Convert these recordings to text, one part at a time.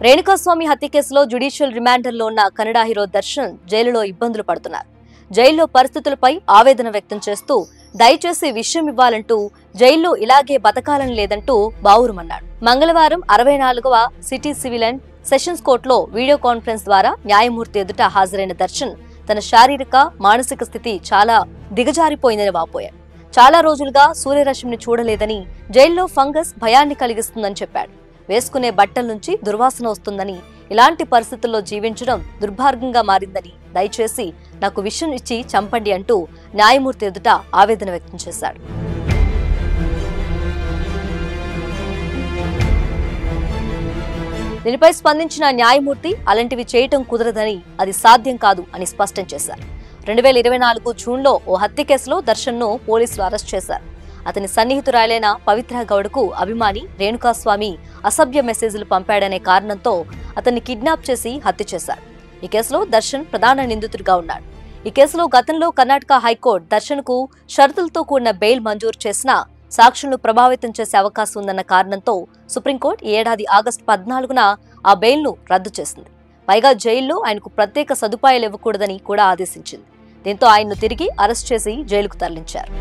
రేణుకాస్వామి హత్య కేసులో జ్యుడిషియల్ రిమాండర్లో ఉన్న కన్నడ హీరో దర్శన్ జైలులో ఇబ్బందులు పడుతున్నారు. జైల్లో పరిస్థితులపై ఆవేదన వ్యక్తం చేస్తూ దయచేసి విషయం ఇవ్వాలంటూ జైల్లో ఇలాగే బతకాలని లేదంటూ బావురుమన్నాడు. మంగళవారం 64వ సిటీ సివిల్ అండ్ సెషన్స్ కోర్టులో వీడియో కాన్ఫరెన్స్ ద్వారా న్యాయమూర్తి ఎదుట హాజరైన దర్శన్ తన శారీరక మానసిక స్థితి చాలా దిగజారిపోయిందని వాపోయాడు. చాలా రోజులుగా సూర్యరశ్మిని చూడలేదని, జైల్లో ఫంగస్ భయాన్ని కలిగిస్తుందని చెప్పాడు. వేసుకునే బట్టల నుంచి దుర్వాసన వస్తుందని, ఇలాంటి పరిస్థితుల్లో జీవించడం దుర్భాగ్యంగా మారిందని, దయచేసి నాకు విషయం ఇచ్చి చంపండి అంటూ న్యాయమూర్తి ఎదుట ఆవేదన వ్యక్తం చేశాడు. దీనిపై స్పందించిన న్యాయమూర్తి అలాంటివి చేయటం కుదరదని, అది సాధ్యం కాదు అని స్పష్టం చేశారు. 2024 జూన్లో ఓ హత్య కేసులో దర్శన్ను పోలీసులు అరెస్ట్ చేశారు. అతని సన్నిహితురాలైన పవిత్ర గౌడకు అభిమాని రేణుకాస్వామి అసభ్య మెసేజ్లు పంపాడనే కారణంతో అతన్ని కిడ్నాప్ చేసి హత్య చేశారు. ఈ కేసులో దర్శన్ ప్రధాన నిందితుడిగా ఉన్నాడు. ఈ కేసులో గతంలో కర్ణాటక హైకోర్టు దర్శన్కు షరతులతో కూడిన బెయిల్ మంజూరు చేసినా సాక్షులను ప్రభావితం చేసే అవకాశం ఉందన్న కారణంతో సుప్రీంకోర్టు ఈ ఏడాది ఆగస్టు 14న ఆ బెయిల్ను రద్దు చేసింది. పైగా జైల్లో ఆయనకు ప్రత్యేక సదుపాయాలు ఇవ్వకూడదని కూడా ఆదేశించింది. దీంతో ఆయన్ను తిరిగి అరెస్ట్ చేసి జైలుకు తరలించారు.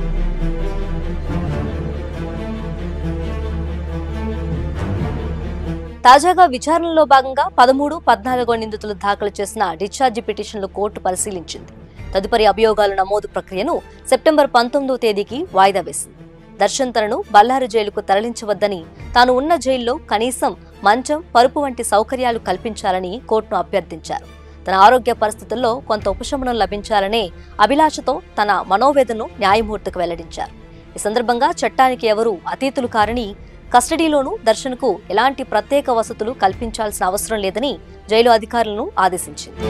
తాజాగా విచారణలో భాగంగా 13, 14 నిందితులు దాఖలు చేసిన డిశ్చార్జి పిటిషన్లు కోర్టు పరిశీలించింది. తదుపరి అభియోగాల నమోదు ప్రక్రియను సెప్టెంబర్ 19వ తేదీకి వాయిదా వేసింది. దర్శన్ తనను బళ్ళారి జైలుకు తరలించవద్దని, తాను ఉన్న జైల్లో కనీసం మంచం, పరుపు వంటి సౌకర్యాలు కల్పించాలని కోర్టును అభ్యర్థించారు. తన ఆరోగ్య పరిస్థితుల్లో కొంత ఉపశమనం లభించాలనే అభిలాషతో తన మనోవేదనను న్యాయమూర్తికి వెల్లడించారు. ఈ సందర్భంగా చట్టానికి ఎవరూ అతీతులు కారని, కస్టడీలోనూ దర్శన్కు ఎలాంటి ప్రత్యేక వసతులు కల్పించాల్సిన అవసరం లేదని జైలు అధికారులను ఆదేశించింది.